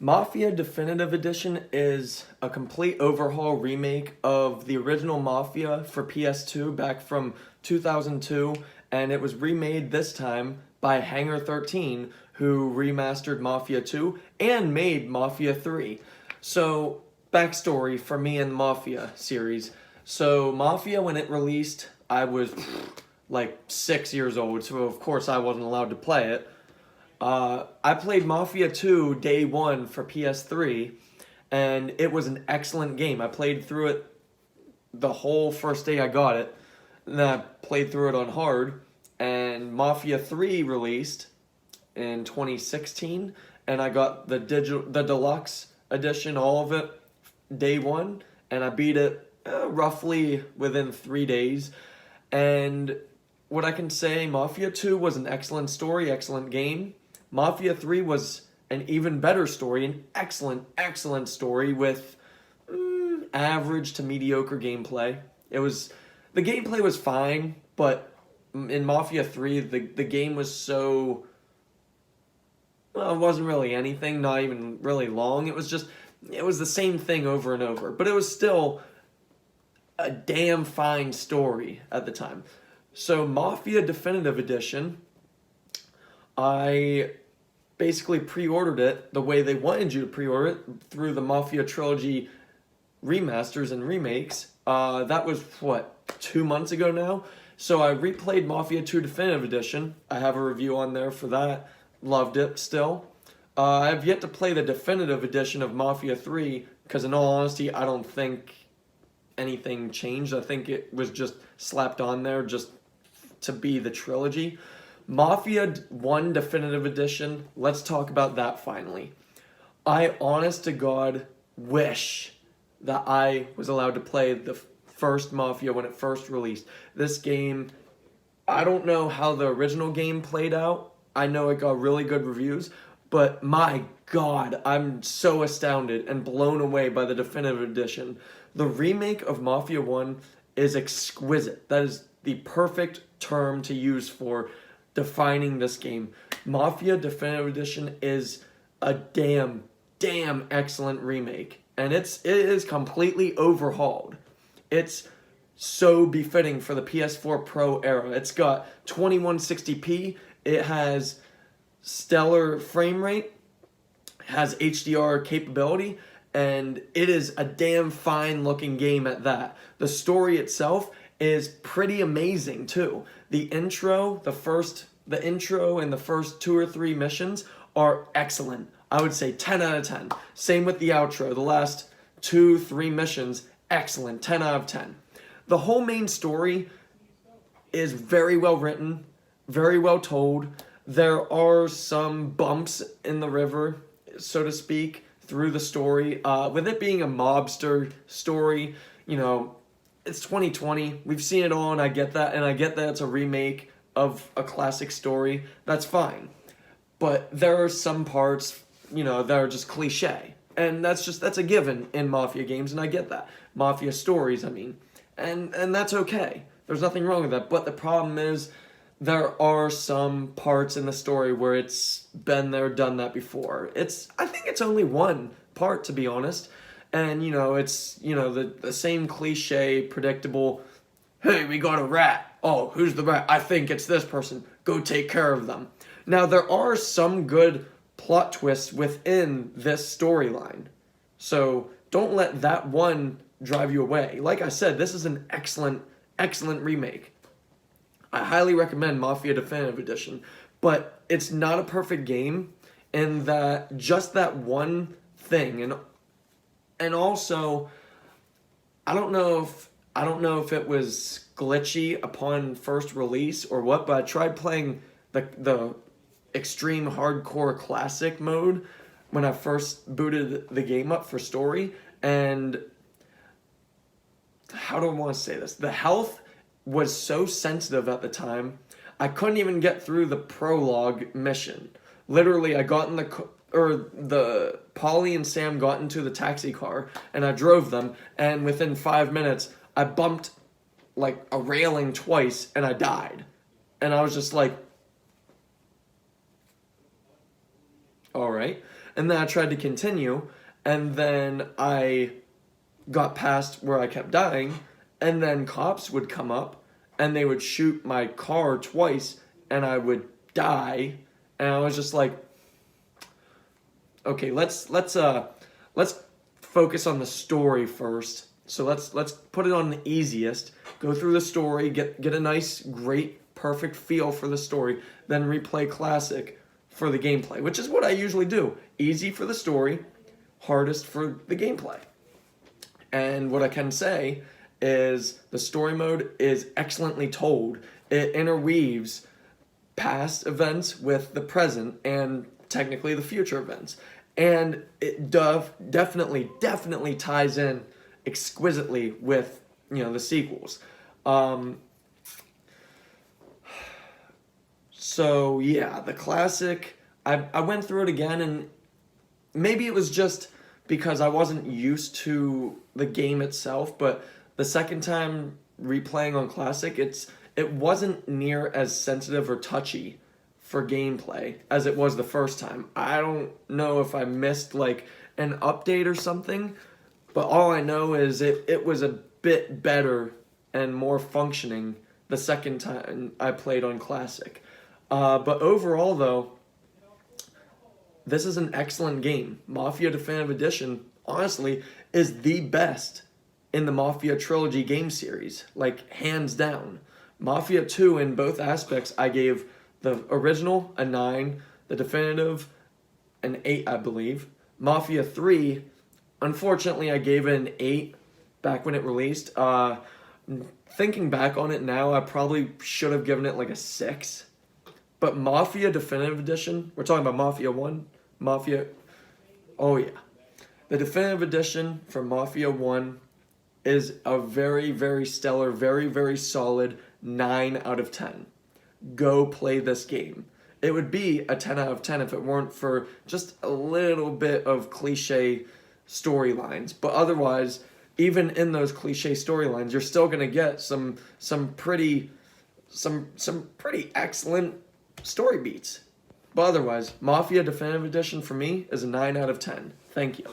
Mafia Definitive Edition is a complete overhaul remake of the original Mafia for PS2 back from 2002, and it was remade this time by Hangar 13, who remastered Mafia 2 and made Mafia 3. So, backstory for me and Mafia series. So, Mafia, when it released, I was like 6 years old, so of course I wasn't allowed to play it. I played Mafia 2 day one for PS3, and it was an excellent game. I played through it the whole first day I got it, and then I played through it on hard, and Mafia 3 released in 2016, and I got the deluxe edition, all of it, day one, and I beat it roughly within 3 days, and what I can say, Mafia 2 was an excellent story, excellent game. Mafia 3 was an even better story, an excellent story with average to mediocre gameplay. The gameplay was fine, but in Mafia 3, the game was so, well, it wasn't really anything, not even really long. It was the same thing over and over, but it was still a damn fine story at the time. So Mafia Definitive Edition, I basically pre-ordered it the way they wanted you to pre-order it, through the Mafia Trilogy remasters and remakes. That was, 2 months ago now? So I replayed Mafia 2 Definitive Edition. I have a review on there for that. Loved it still. I have yet to play the Definitive Edition of Mafia 3, because in all honesty, I don't think anything changed. I think it was just slapped on there just to be the trilogy. Mafia 1 Definitive Edition, let's talk about that finally. I, honest to God, wish that I was allowed to play the first Mafia when it first released. This game, I don't know how the original game played out. I know it got really good reviews, but my God, I'm so astounded and blown away by the Definitive Edition. The remake of Mafia 1 is exquisite. That is the perfect term to use for defining this game. Mafia Definitive Edition is a damn excellent remake, and it is completely overhauled. It's so befitting for the PS4 Pro era. It's got 2160p, it has stellar frame rate, has HDR capability, and it is a damn fine looking game at that. The story itself is pretty amazing too. The intro and the first 2 or 3 missions are excellent. I would say 10 out of 10. Same with the outro. The last 2-3 missions, excellent. 10 out of 10. The whole main story is very well written, very well told. There are some bumps in the river, so to speak, through the story. With it being a mobster story, it's 2020. We've seen it all, and I get that. And I get that it's a remake of a classic story. That's fine. But there are some parts, that are just cliche. And that's a given in Mafia games, and I get that. Mafia stories, I mean. And that's okay. There's nothing wrong with that. But the problem is, there are some parts in the story where it's been there, done that before. I think it's only one part, to be honest. And, it's, the same cliche, predictable, hey, we got a rat. Oh, who's the rat? I think it's this person. Go take care of them. Now, there are some good plot twists within this storyline. So, don't let that one drive you away. Like I said, this is an excellent remake. I highly recommend Mafia Definitive Edition. But it's not a perfect game in that just that one thing, and also, I don't know if it was glitchy upon first release or what, but I tried playing the extreme hardcore classic mode when I first booted the game up for story, and how do I want to say this? The health was so sensitive at the time, I couldn't even get through the prologue mission. Literally, I got in the Polly and Sam got into the taxi car, and I drove them, and within 5 minutes, I bumped, like, a railing twice, and I died. And I was just like, alright. right? And then I tried to continue, and then I got past where I kept dying, and then cops would come up and they would shoot my car twice, and I would die, and I was just like, okay, let's focus on the story first. So let's put it on the easiest. Go through the story, get a nice, great, perfect feel for the story, then replay classic for the gameplay, which is what I usually do. Easy for the story, hardest for the gameplay. And what I can say is the story mode is excellently told. It interweaves past events with the present and technically the future events. And it definitely ties in exquisitely with, the sequels. So yeah, the classic, I went through it again, and maybe it was just because I wasn't used to the game itself, but the second time replaying on classic, it wasn't near as sensitive or touchy for gameplay as it was the first time. I don't know if I missed like an update or something, but all I know is it was a bit better and more functioning the second time I played on classic. But overall though, this is an excellent game. Mafia Definitive Edition, honestly, is the best in the Mafia trilogy game series, like hands down. Mafia 2 in both aspects, I gave the original a 9, the definitive an 8, I believe. Mafia 3, unfortunately, I gave it an 8 back when it released. Thinking back on it now, I probably should have given it like a 6. But Mafia Definitive Edition, we're talking about Mafia 1, oh yeah. The Definitive Edition for Mafia 1 is a very, very stellar, very, very solid 9 out of 10. Go play this game. It would be a 10 out of 10 if it weren't for just a little bit of cliche storylines. But otherwise, even in those cliche storylines, you're still going to get some pretty excellent story beats. But otherwise, Mafia Definitive Edition for me is a 9 out of 10. Thank you.